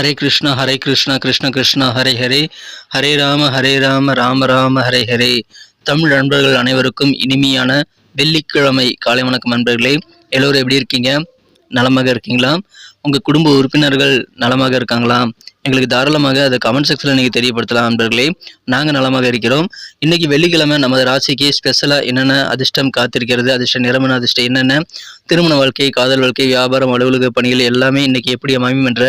ஹரே கிருஷ்ணா கிருஷ்ண கிருஷ்ணா ஹரே ஹரே, ஹரே ராம ராம ராம ஹரே ஹரே. தமிழ் நண்பர்கள் அனைவருக்கும் இனிமையான வெள்ளிக்கிழமை காலை வணக்கம் நண்பர்களே. எல்லோரும் எப்படி இருக்கீங்க? நலமாக இருக்கீங்களா? உங்கள் குடும்ப உறுப்பினர்கள் நலமாக இருக்காங்களா? எங்களுக்கு தாராளமாக அதை கமெண்ட் செக்ஷனில் நீங்கள் தெரியப்படுத்தலாம் நண்பர்களே. நாங்கள் நலமாக இருக்கிறோம். இன்றைக்கி வெள்ளிக்கிழமை நமது ராசிக்கு ஸ்பெஷலாக என்னென்ன அதிர்ஷ்டம் காத்திருக்கிறது, அதிர்ஷ்ட நிறமன அதிர்ஷ்டம் என்னென்ன, திருமண வாழ்க்கை, காதல் வாழ்க்கை, வியாபாரம், அலுவலக பணிகள் எல்லாமே இன்றைக்கி எப்படி அமையும் என்ற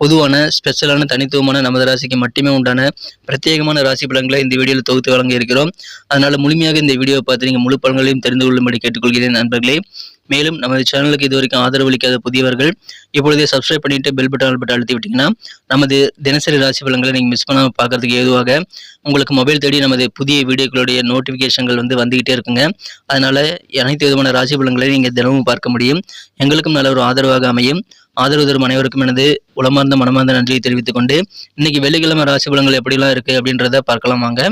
பொதுவான ஸ்பெஷலான தனித்துவமான நமது ராசிக்கு மட்டுமே உண்டான பிரத்யேகமான ராசி பலன்களை இந்த வீடியோவில் தொகுத்து வழங்க இருக்கிறோம். அதனால் முழுமையாக இந்த வீடியோவை பார்த்து நீங்கள் முழு பலன்களையும் தெரிந்து கொள்ளும்படி கேட்டுக்கொள்கிறேன் நண்பர்களே. மேலும் நமது சேனலுக்கு இதுவரைக்கும் ஆதரவு அளிக்காத புதியவர்கள் இப்பொழுதே சப்ஸ்கிரைப் பண்ணிட்டு பெல் பட்டன் அழுத்தி விட்டீங்கன்னா நமது தினசரி ராசி பலன்களை நீங்கள் மிஸ் பண்ணாமல் பார்க்கறதுக்கு ஏதுவாக உங்களுக்கு மொபைல் தேடி நமது புதிய வீடியோக்களுடைய நோட்டிஃபிகேஷன்கள் வந்துகிட்டே இருக்குங்க. அதனால அனைத்து விதமான ராசி பலன்களை நீங்கள் தினமும் பார்க்க முடியும். எங்களுக்கும் நல்ல ஒரு ஆதரவாக அமையும். ஆதரவு தரும் அனைவருக்கும் எனது உளமார்ந்த மனமார்ந்த நன்றியை தெரிவித்துக் கொண்டு இன்னைக்கு வெள்ளிக்கிழமை ராசி பலன்கள் எப்படிலாம் இருக்கு அப்படின்றத பார்க்கலாம் வாங்க.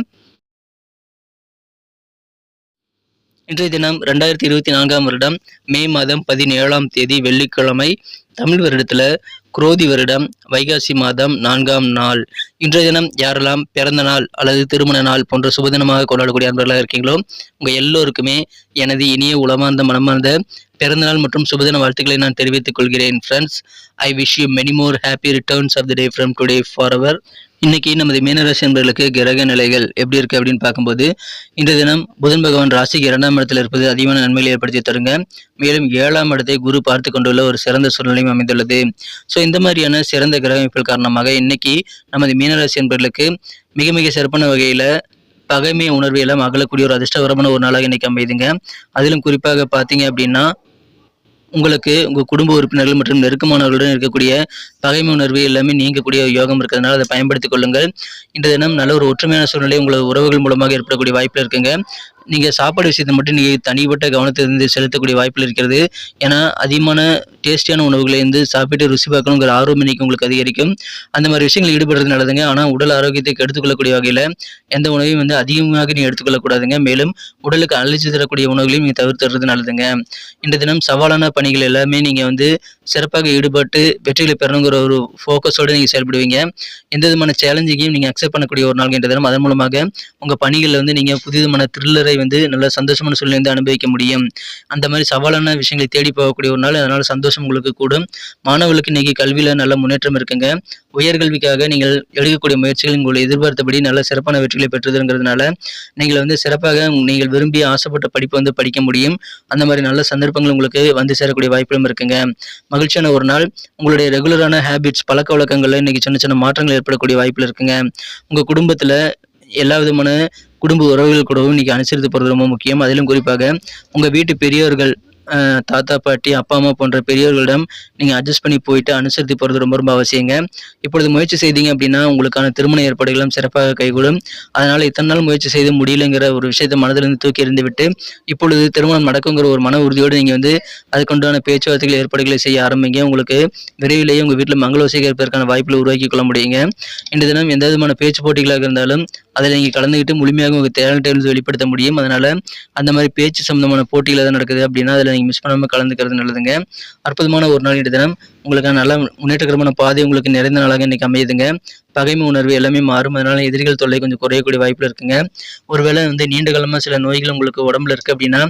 இன்றைய தினம் 2024 வருடம் மே மாதம் 17ஆம் தேதி வெள்ளிக்கிழமை, தமிழ் வருடத்தில் குரோதி வருடம் வைகாசி மாதம் 4ஆம் நாள். இன்றைய தினம் யாரெல்லாம் பிறந்த நாள் அல்லது திருமண நாள் போன்ற சுபதினமாக கொண்டாடக்கூடிய அன்பர்களாக இருக்கீங்களோ உங்கள் எல்லோருக்குமே எனது இனிய உளமார்ந்த மனமார்ந்த பிறந்தநாள் மற்றும் சுபதின வாழ்த்துக்களை நான் தெரிவித்துக் கொள்கிறேன். Friends, I wish you many more happy returns of the day from today forever. இன்னைக்கு நமது மீனராசி என்பவர்களுக்கு கிரக நிலைகள் எப்படி இருக்கு அப்படின்னு பார்க்கும்போது, இன்றைய தினம் புதன் பகவான் ராசிக்கு 2ஆம் இடத்தில் இருப்பது அதிகமான நன்மைகளை ஏற்படுத்தி தருங்க. மேலும் 7ஆம் இடத்தை குரு பார்த்து கொண்டுள்ள ஒரு சிறந்த சூழ்நிலையும் அமைந்துள்ளது. ஸோ இந்த மாதிரியான சிறந்த கிரக அமைப்புகள் காரணமாக இன்னைக்கு நமது மீனராசி என்பவர்களுக்கு மிக மிக சிறப்பான வகையில் பகைமை உணர்வு எல்லாம் அகலக்கூடிய ஒரு அதிர்ஷ்டகரமான ஒரு நாளாக இன்னைக்கு அமைதுங்க. அதிலும் குறிப்பாக பார்த்தீங்க அப்படின்னா உங்களுக்கு உங்கள் குடும்ப உறுப்பினர்கள் மற்றும் நெருக்கமானவர்களுடன் இருக்கக்கூடிய பகைமை உணர்வு எல்லாமே நீங்கக்கூடிய யோகம் இருக்கிறதுனால அதை பயன்படுத்திக் கொள்ளுங்கள். இன்றைய தினம் நல்ல ஒரு ஒற்றுமையான சூழ்நிலை உங்களது உறவுகள் மூலமாக ஏற்படக்கூடிய வாய்ப்பில் இருக்குங்க. நீங்கள் சாப்பாடு விஷயத்தை மட்டும் நீங்கள் தனிப்பட்ட கவனத்தை செலுத்தக்கூடிய வாய்ப்பில் இருக்கிறது. ஏன்னா அதிகமான டேஸ்டியான உணவுகளை சாப்பிட்டு ருசி பார்க்கணுங்கிற ஆர்வம் இன்னைக்கு உங்களுக்கு அதிகரிக்கும். அந்த மாதிரி விஷயங்கள் ஈடுபடுறது நல்லதுங்க. ஆனால் உடல் ஆரோக்கியத்தை கெடுத்துக்கொள்ளக்கூடிய வகையில் எந்த உணவையும் அதிகமாக நீங்கள் எடுத்துக்கொள்ளக்கூடாதுங்க. மேலும் உடலுக்கு அழிச்சு தரக்கூடிய உணவுகளையும் நீங்கள் தவிர்த்துறது நல்லதுங்க. இன்றைய தினம் சவாலான பணிகள் எல்லாமே நீங்கள் சிறப்பாக ஈடுபட்டு வெற்றிகளை பெறணுங்கிற ஒரு ஃபோக்கஸோடு நீங்கள் செயல்படுவீங்க. எந்த விதமான சேலஞ்சிங்கையும் நீங்கள் அக்செப்ட் பண்ணக்கூடிய ஒரு நாள் இன்றைய தினம். அதன் மூலமாக உங்கள் பணிகளில் நீங்கள் புதிதமான த்ரில்லரை நல்ல சந்தோஷமான சூழ்நிலை அனுபவிக்க முடியும். அந்த மாதிரி சவாலான விஷயங்களை தேடி போகக்கூடிய ஒரு நாள். அதனால சந்தோஷம் உங்களுக்கு கூடும். மாணவர்களுக்கு இன்னைக்கு கல்வியில நல்ல முன்னேற்றம் இருக்குங்க. உயர்கல்விக்காக நீங்கள் எடுக்கக்கூடிய முயற்சிகள் உங்களை எதிர்பார்த்தபடி நல்ல சிறப்பான வெற்றிகளை பெற்றதுங்கிறதுனால நீங்கள் சிறப்பாக நீங்கள் விரும்பி ஆசைப்பட்ட படிப்பு படிக்க முடியும். அந்த மாதிரி நல்ல சந்தர்ப்பங்கள் உங்களுக்கு சேரக்கூடிய வாய்ப்புகளும் இருக்குங்க. மகிழ்ச்சியான ஒரு நாள். உங்களுடைய ரெகுலரான ஹேபிட்ஸ் பழக்க வழக்கங்கள்ல இன்னைக்கு சின்ன சின்ன மாற்றங்கள் ஏற்படக்கூடிய வாய்ப்புகள் இருக்குங்க. உங்க குடும்பத்துல எல்லா விதமான குடும்ப உறவுகள் கூடவும் இன்னைக்கு அனுசரித்து போகிறது ரொம்ப முக்கியம். அதிலும் குறிப்பாக உங்கள் வீட்டு பெரியவர்கள், தாத்தா பாட்டி, அப்பா அம்மா போன்ற பெரியவர்களிடம் நீங்கள் அட்ஜஸ்ட் பண்ணி போயிட்டு அனுசரித்து போகிறது ரொம்ப ரொம்ப அவசியங்க. இப்பொழுது முயற்சி செய்தீங்க அப்படின்னா உங்களுக்கான திருமண ஏற்பாடுகளும் சிறப்பாக கைகூடும். அதனால் இத்தனை நாள் முயற்சி செய்து முடியலைங்கிற ஒரு விஷயத்தை மனதிலிருந்து தூக்கி எறிந்து விட்டு இப்பொழுது திருமணம் நடக்குங்கிற ஒரு மன உறுதியோடு நீங்கள் அதுக்குண்டான பேச்சுவார்த்தைகள் ஏற்பாடுகளை செய்ய ஆரம்பிங்க. உங்களுக்கு விரைவிலேயே உங்கள் வீட்டில் மங்களோசை ஏற்பதற்கான வாய்ப்புகளை உருவாக்கி கொள்ள முடியுங்க. இந்த தினம் எந்த விதமான பேச்சு போட்டிகளாக இருந்தாலும் அதில் நீங்கள் கலந்துக்கிட்டு முழுமையாக உங்கள் டேலண்ட்டை வெளிப்படுத்த முடியும். அதனால் அந்த மாதிரி பேச்சு சம்பந்தமான போட்டிகள் எதாவது நடக்குது அப்படின்னா அதில் நீங்கள் மிஸ் பண்ணாமல் கலந்துக்கிறது நல்லதுங்க. அற்புதமான ஒரு நாள் இன்றைய தினம். உங்களுக்கான நல்ல முன்னேற்றகரமான பாதை உங்களுக்கு நிறைந்த நாளாக இன்னைக்கு அமையுதுங்க. பகைமை உணர்வு எல்லாமே மாறும். அதனால எதிரிகள் தொல்லை கொஞ்சம் குறையக்கூடிய வாய்ப்பில் இருக்குங்க. ஒருவேளை நீண்ட காலமாக சில நோய்கள் உங்களுக்கு உடம்புல இருக்கு அப்படின்னா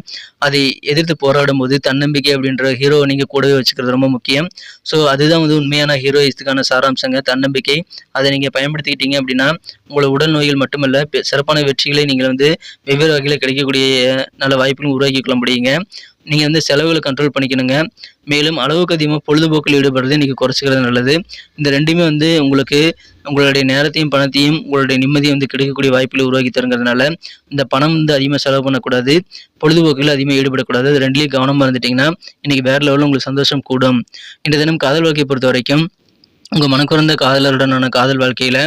அதை எதிர்த்து போராடும் போது தன்னம்பிக்கை அப்படின்ற ஹீரோவை நீங்கள் கூடவே வச்சுக்கிறது ரொம்ப முக்கியம். ஸோ அதுதான் உண்மையான ஹீரோயிஸ்டுக்கான சாராம்சங்க, தன்னம்பிக்கை. அதை நீங்கள் பயன்படுத்திக்கிட்டீங்க அப்படின்னா உங்களோட உடல் நோய்கள் மட்டுமல்ல சிறப்பான வெற்றிகளை நீங்கள் வெவ்வேறு வகையில் கிடைக்கக்கூடிய நல்ல வாய்ப்புகளும் உருவாக்கி கொள்ள முடியுங்க. நீங்கள் செலவுகளை கண்ட்ரோல் பண்ணிக்கணுங்க. மேலும் அளவுக்கு அதிகமாக பொழுதுபோக்கில் ஈடுபடுறது இன்றைக்கி குறைச்சிக்கிறது நல்லது. இந்த ரெண்டுமே உங்களுக்கு உங்களுடைய நேரத்தையும் பணத்தையும் உங்களுடைய நிம்மதியும் கிடைக்கக்கூடிய வாய்ப்புகளை உருவாக்கி தருங்கிறதுனால இந்த பணம் அதிகமாக செலவு பண்ணக்கூடாது, பொழுதுபோக்கில் அதிகமாக ஈடுபடக்கூடாது. அது ரெண்டுலேயும் கவனமாக இருந்துட்டிங்கன்னா இன்றைக்கி வேறு லெவலில் உங்களுக்கு சந்தோஷம் கூடும். இன்றைய தினம் காதல் வாழ்க்கையை பொறுத்த வரைக்கும் உங்கள் மனக்குறந்த காதலருடனான காதல் வாழ்க்கையில்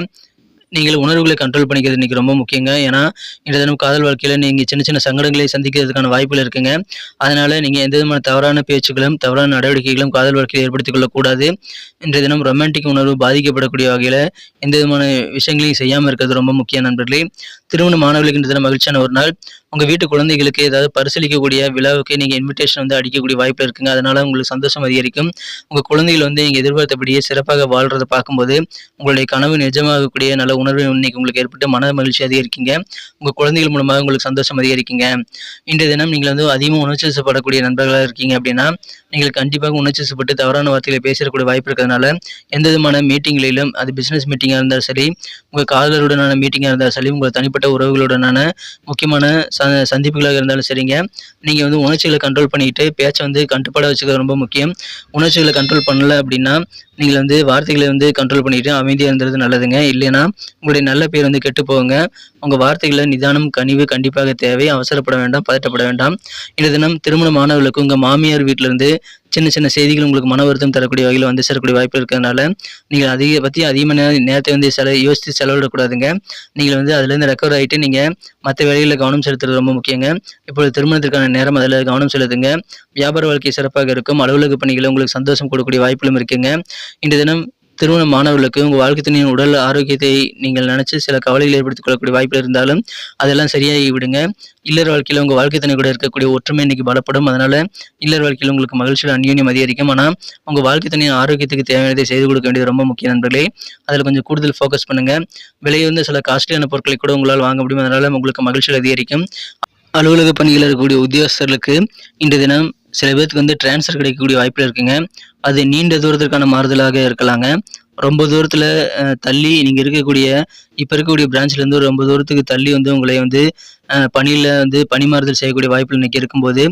நீங்கள் உணர்வுகளை கண்ட்ரோல் பண்ணிக்கிறது இன்றைக்கி ரொம்ப முக்கியங்க. ஏன்னா இன்றைய தினம் காதல் வாழ்க்கையில் நீங்கள் சின்ன சின்ன சங்கடங்களை சந்திக்கிறதுக்கான வாய்ப்புகள் இருக்குங்க. அதனால் நீங்கள் எந்த விதமான தவறான பேச்சுகளும் தவறான நடவடிக்கைகளும் காதல் வாழ்க்கையில் ஏற்படுத்திக் கொள்ளக்கூடாது. இன்றைய தினம் ரொமான்டிக் உணர்வு பாதிக்கப்படக்கூடிய வகையில் எந்த விதமான விஷயங்களையும் செய்யாமல் இருக்கிறது ரொம்ப முக்கியம் நண்பர்களே. திருமண மாணவர்களுக்கு இன்றைய தினம் மகிழ்ச்சியான ஒரு நாள். உங்கள் வீட்டு குழந்தைகளுக்கு ஏதாவது பரிசீலிக்கக்கூடிய விழாவுக்கு நீங்கள் இன்விடேஷன் வந்து அடிக்கக்கூடிய வாய்ப்பு இருக்குங்க. அதனால் உங்களுக்கு சந்தோஷம் அதிகரிக்கும். உங்கள் குழந்தைகள் வந்து நீங்கள் எதிர்பார்த்தபடியே சிறப்பாக வாழ்கிறத பார்க்கும்போது உங்களுடைய கனவு நிஜமாகக்கூடிய நல்ல உணர்வு இன்னைக்கு உங்களுக்கு ஏற்பட்டு மன மகிழ்ச்சி அதிகரிக்குங்க. உங்கள் குழந்தைகள் மூலமாக உங்களுக்கு சந்தோஷம் அதிகரிக்குங்க. இன்றைய தினம் நீங்கள் வந்து அதிகமாக உணர்ச்சி வசப்படக்கூடிய நண்பர்களாக இருக்கீங்க அப்படின்னா நீங்கள் கண்டிப்பாக உணர்ச்சி வசப்பட்டு தவறான வார்த்தைகளை பேசக்கூடிய வாய்ப்பு இருக்கிறதுனால எந்த விதமான மீட்டிங்களிலும் அது பிஸ்னஸ் மீட்டிங்காக இருந்தாலும் சரி, உங்கள் காதலருடனான மீட்டிங்காக இருந்தாலும் சரி, உங்கள் தனிப்பட்ட உறவுகளுடனான முக்கியமான சந்திப்புகளாக இருந்தாலும் சரிங்க, நீங்கள் வந்து உணர்ச்சிகளை கண்ட்ரோல் பண்ணிக்கிட்டு பேச்சை வந்து கட்டுப்பாடாக வச்சுக்கிறது ரொம்ப முக்கியம். உணர்ச்சிகளை கண்ட்ரோல் பண்ணல அப்படின்னா நீங்கள் வந்து வார்த்தைகளை வந்து கண்ட்ரோல் பண்ணிட்டு அமைதியாக இருந்தது நல்லதுங்க. இல்லைன்னா உங்களுடைய நல்ல பேர் வந்து கெட்டு போகுங்க. உங்கள் வார்த்தைகளில் நிதானம் கனிவு கண்டிப்பாக தேவை. அவசரப்பட வேண்டாம், பதட்டப்பட வேண்டாம். இந்த தினம் திருமணமானவர்களுக்கு உங்கள் மாமியார் வீட்டிலிருந்து சின்ன சின்ன செய்திகள் உங்களுக்கு மன வருத்தம் தரக்கூடிய வகையில் வந்து சேரக்கூடிய வாய்ப்பு இருக்கிறதுனால நீங்கள் அதிகமான நேரத்தை வந்து யோசித்து செலவிடக்கூடாதுங்க. நீங்கள் வந்து அதுலேருந்து ரெக்கவர் ஆகிட்டு நீங்கள் மற்ற வேலைகளில் கவனம் செலுத்துறது ரொம்ப முக்கியங்க. இப்பொழுது திருமணத்திற்கான நேரம் அதில் கவனம் செலுத்துங்க. வியாபார வாழ்க்கை சிறப்பாக இருக்கும். அலுவலக பணிகளை உங்களுக்கு சந்தோஷம் கொடுக்கக்கூடிய வாய்ப்புகளும் இருக்குங்க. இன்றைய தினம் திருமண மாணவர்களுக்கு உங்கள் வாழ்க்கை துணையின் உடல் ஆரோக்கியத்தை நீங்கள் நினச்சி சில கவலைகளை ஏற்படுத்திக் கொள்ளக்கூடிய வாய்ப்பு இருந்தாலும் அதெல்லாம் சரியாகி விடுங்க. இல்லற வாழ்க்கையில் உங்கள் வாழ்க்கை துணை கூட இருக்கக்கூடிய ஒற்றுமை இன்னைக்கு பலப்படும். அதனால இல்லற வாழ்க்கையில் உங்களுக்கு மகிழ்ச்சியில் அந்யோன்யம் அதிகரிக்கும். ஆனால் உங்கள் வாழ்க்கை துணையின் ஆரோக்கியத்துக்கு தேவையானதை செய்து கொடுக்க வேண்டியது ரொம்ப முக்கிய நண்பர்களே. அதில் கொஞ்சம் கூடுதல் ஃபோக்கஸ் பண்ணுங்க. விலையை வந்து சில காஸ்ட்லியான பொருட்களை கூட உங்களால் வாங்க முடியும். அதனால உங்களுக்கு மகிழ்ச்சியில் அதிகரிக்கும். அலுவலக பணியில் இருக்கக்கூடிய உத்தியோகஸ்தர்களுக்கு இன்றைய தினம் சில பேருக்கு வந்து டிரான்ஸ்ஃபர் கிடைக்கக்கூடிய வாய்ப்பில் இருக்குங்க. அது நீண்ட தூரத்திற்கான மாறுதலாக இருக்கலாங்க. ரொம்ப தூரத்தில் தள்ளி நீங்கள் இருக்கக்கூடிய இப்போ இருக்கக்கூடிய பிரான்ச்லேருந்து ஒரு ரொம்ப தூரத்துக்கு தள்ளி வந்து உங்களை வந்து பணியில் வந்து பணிமாறுதல் செய்யக்கூடிய வாய்ப்பில் இன்றைக்கி இருக்கும்போது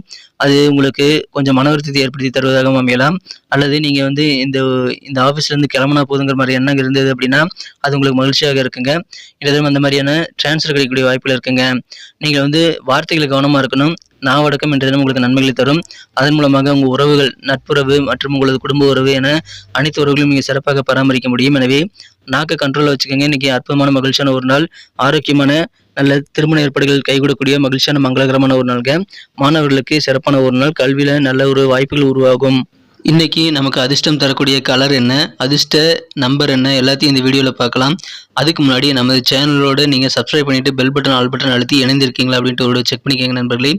அது உங்களுக்கு கொஞ்சம் மன வருத்தத்தை ஏற்படுத்தி தருவதாக அமையலாம். அல்லது நீங்கள் வந்து இந்த ஆஃபீஸ்லேருந்து கிளம்புனா போதுங்கிற மாதிரி எண்ணம் இருந்தது அப்படின்னா அது உங்களுக்கு மகிழ்ச்சியாக இருக்குங்க. இல்லதும் அந்த மாதிரியான டிரான்ஸ்ஃபர் கிடைக்கக்கூடிய வாய்ப்பில் இருக்குங்க. நீங்கள் வந்து வார்த்தைகளை கவனமாக இருக்கணும். நாவடக்கம் என்ற தினம் உங்களுக்கு நன்மைகளை தரும். அதன் மூலமாக உங்கள் உறவுகள், நட்புறவு மற்றும் உங்களது குடும்ப உறவு என அனைத்து உறவுகளையும் நீங்கள் சிறப்பாக பராமரிக்க முடியும். எனவே நாக்கை கண்ட்ரோலில் வச்சுக்கோங்க. இன்றைக்கி அற்புதமான மகிழ்ச்சியான ஒரு நாள். ஆரோக்கியமான நல்ல திருமண ஏற்பாடுகள் கைகூடக்கூடிய மகிழ்ச்சியான மங்களகரமான ஒரு நாளுங்க. மாணவர்களுக்கு சிறப்பான ஒரு நாள். கல்வியில் நல்ல ஒரு வாய்ப்புகள் உருவாகும். இன்றைக்கி நமக்கு அதிர்ஷ்டம் தரக்கூடிய கலர் என்ன, அதிர்ஷ்ட நம்பர் என்ன, எல்லாத்தையும் இந்த வீடியோவில் பார்க்கலாம். அதுக்கு முன்னாடி நமது சேனலோடு நீங்கள் சப்ஸ்கிரைப் பண்ணிவிட்டு பெல் பட்டன் ஆல் பட்டன் அழுத்தி இணைந்திருக்கீங்களா அப்படின்ட்டு ஒரு செக் பண்ணிக்கோங்க நண்பர்களே.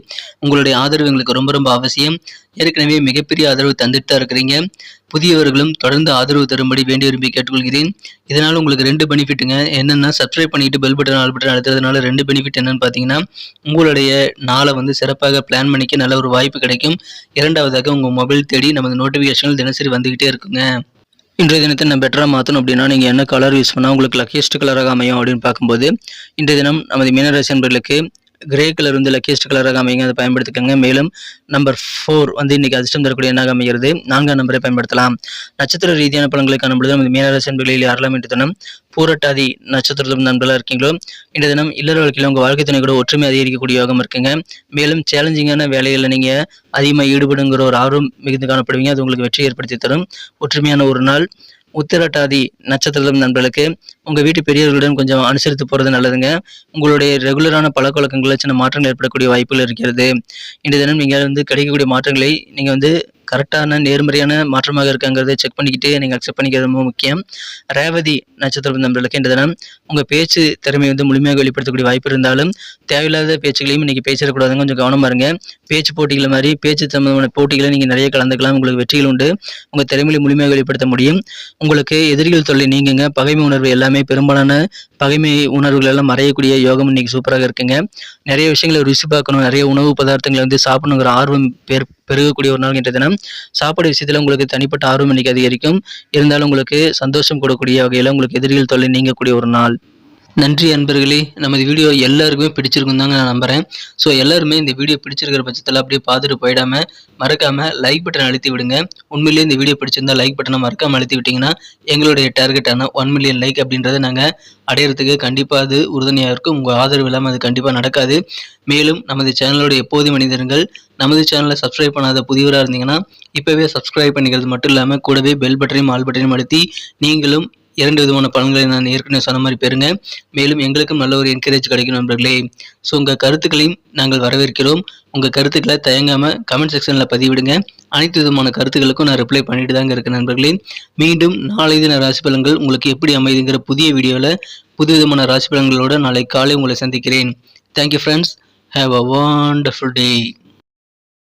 உங்களுடைய ஆதரவு எங்களுக்கு ரொம்ப ரொம்ப அவசியம். ஏற்கனவே மிகப்பெரிய ஆதரவு தந்துட்டு தான் இருக்கிறீங்க. புதியவர்களும் தொடர்ந்து ஆதரவு தரும்படி வேண்டி விரும்பி கேட்டுக்கொள்கிறேன். இதனால் உங்களுக்கு 2 பெனிஃபிட்டுங்க. என்னென்னா சப்ஸ்கிரைப் பண்ணிவிட்டு பெல் பட்டன் ஆல் பட்டன் அழுத்துறதுனால 2 பெனிஃபிட் என்னென்னு பார்த்தீங்கன்னா உங்களுடைய நாளை வந்து சிறப்பாக பிளான் பண்ணிக்க நல்ல ஒரு வாய்ப்பு கிடைக்கும். இரண்டாவதாக உங்கள் மொபைல் தேடி நமது நோட்டிஃபிகேஷன்கள் தினசரி வந்துக்கிட்டே இருக்குங்க. இன்றைய தினத்தை நான் பெட்டராக மாற்றணும் அப்படின்னா நீங்கள் என்ன கலர் யூஸ் பண்ணால் உங்களுக்கு லக்கியஸ்ட் கலராக அமையும் அப்படின்னு பார்க்கும்போது இன்றைய தினம் நமது மீனராசி நண்பர்களுக்கு கிரே கலர் வந்து லக்கியஸ்ட் கலராக அமைங்க. அதை பயன்படுத்திக்கோங்க. மேலும் நம்பர் 4 வந்து இன்னைக்கு அதிர்ஷ்டம் தரக்கூடிய எண்ணாக அமைகிறது. 4ஆம் நம்பரை பயன்படுத்தலாம். நட்சத்திர ரீதியான பலன்களை காணும்பொழுது நமது மீனராசி நண்பர்களில் யாரெல்லாம் இன்று தினம் பூரட்டாதி நட்சத்திரத்தில் நண்பர்களாக இருக்கீங்களோ இன்றைய தினம் இல்லற வாழ்க்கையில் உங்கள் வாழ்க்கை துணை கூட ஒற்றுமை அதிகரிக்கக்கூடிய யோகம் இருக்குங்க. மேலும் சேலஞ்சிங்கான வேலைகளில் நீங்கள் அதிகமாக ஈடுபடுங்கிற ஒரு ஆர்வம் மிகுந்து காணப்படுவீங்க. அது உங்களுக்கு வெற்றி ஏற்படுத்தி தரும். ஒற்றுமையான ஒரு நாள். உத்திரட்டாதி நட்சத்திரம் நண்பர்களுக்கு உங்கள் வீட்டு பெரியவர்களுடன் கொஞ்சம் அனுசரித்து போகிறது நல்லதுங்க. உங்களுடைய ரெகுலரான பழக்க வழக்கங்களில் சின்ன மாற்றங்கள் ஏற்படக்கூடிய வாய்ப்புகள் இருக்கிறது. இன்றைய தினம் நீங்கள் வந்து கிடைக்கக்கூடிய மாற்றங்களை நீங்கள் வந்து கரெக்டான நேர்மறையான மாற்றமாக இருக்காங்கிறத செக் பண்ணிக்கிட்டு நீங்கள் அக்செப்ட் பண்ணிக்கிறது ரொம்ப முக்கியம். ரேவதி நட்சத்திரம் நண்பர்களுக்கு இந்த தினம் உங்கள் பேச்சு திறமை வந்து முழுமையாக வெளிப்படுத்தக்கூடிய வாய்ப்பு இருந்தாலும் தேவையில்லாத பேச்சுகளையும் இன்றைக்கி பேசிடக்கூடாதுங்க. கொஞ்சம் கவனமாக இருங்க. பேச்சு போட்டிகள் மாதிரி பேச்சு சம்பந்தமான போட்டிகளை நீங்கள் நிறைய கலந்துக்கலாம். உங்களுக்கு வெற்றிகள் உண்டு. உங்கள் திறமையை முழுமையாக வெளிப்படுத்த முடியும். உங்களுக்கு எதிரிகள் தொல்லை நீங்குங்க. பகைமை உணர்வு எல்லாமே பெரும்பாலான பகைமை உணர்வுகள் எல்லாம் மறையக்கூடிய யோகம் இன்னைக்கு சூப்பராக இருக்குங்க. நிறைய விஷயங்களை ருசி பார்க்கணும். நிறைய உணவு பதார்த்தங்களை வந்து சாப்பிடணுங்கிற ஆர்வம் பெருகக்கூடிய ஒரு நாள் என்ற தினம். சாப்பாடு விஷயத்தில் உங்களுக்கு தனிப்பட்ட ஆர்வம் இன்னைக்கு அதிகரிக்கும். இருந்தாலும் உங்களுக்கு சந்தோஷம் கொடுக்கக்கூடிய வகையில் உங்களுக்கு எதிரிகள் தொல்லை நீங்கக்கூடிய ஒரு நாள். நன்றி அன்பர்களே. நமது வீடியோ எல்லாருக்குமே பிடிச்சிருக்கும் தாங்க நான் நம்புகிறேன். ஸோ எல்லாருமே இந்த வீடியோ பிடிச்சிருக்கிற பட்சத்தில் அப்படியே பார்த்துட்டு போயிடாமல் மறக்காமல் லைக் பட்டன் அழுத்தி விடுங்க. உண்மையிலேயே இந்த வீடியோ பிடிச்சிருந்தா லைக் பட்டனை மறக்காமல் அழுத்தி விட்டிங்கன்னா எங்களுடைய டார்கெட்டான 1 மில்லியன் லைக் அப்படின்றத நாங்கள் அடையிறதுக்கு கண்டிப்பாக அது உறுதுணையாக இருக்கும். உங்கள் ஆதரவு இல்லாமல் அது கண்டிப்பாக நடக்காது. மேலும் நமது சேனலோட எப்போதும் மனிதர்கள் நமது சேனலை சப்ஸ்கிரைப் பண்ணாத புதியவராக இருந்தீங்கன்னா இப்போவே சப்ஸ்கிரைப் பண்ணிக்கிறது மட்டும் இல்லாமல் கூடவே பெல் பட்டனையும் ஆல் பட்டனையும் அழுத்தி நீங்களும் 2 விதமான பலன்களை நான் ஏற்கனவே சொன்ன மாதிரி பெறுங்க. மேலும் எங்களுக்கும் நல்ல ஒரு என்கரேஜ் கிடைக்கும் நண்பர்களே. ஸோ உங்கள் கருத்துக்களையும் நாங்கள் வரவேற்கிறோம். உங்கள் கருத்துக்களை தயங்காமல் கமெண்ட் செக்ஷனில் பதிவிடுங்க. அனைத்து விதமான கருத்துக்களுக்கும் நான் ரிப்ளை பண்ணிட்டு தாங்க இருக்கேன் நண்பர்களே. மீண்டும் நாளை தின ராசி பலன்கள் உங்களுக்கு எப்படி அமைதுங்கிற புதிய வீடியோவில் புது விதமான ராசி பலன்களோடு நாளை காலை உங்களை சந்திக்கிறேன். Thank you friends. Have a wonderful day.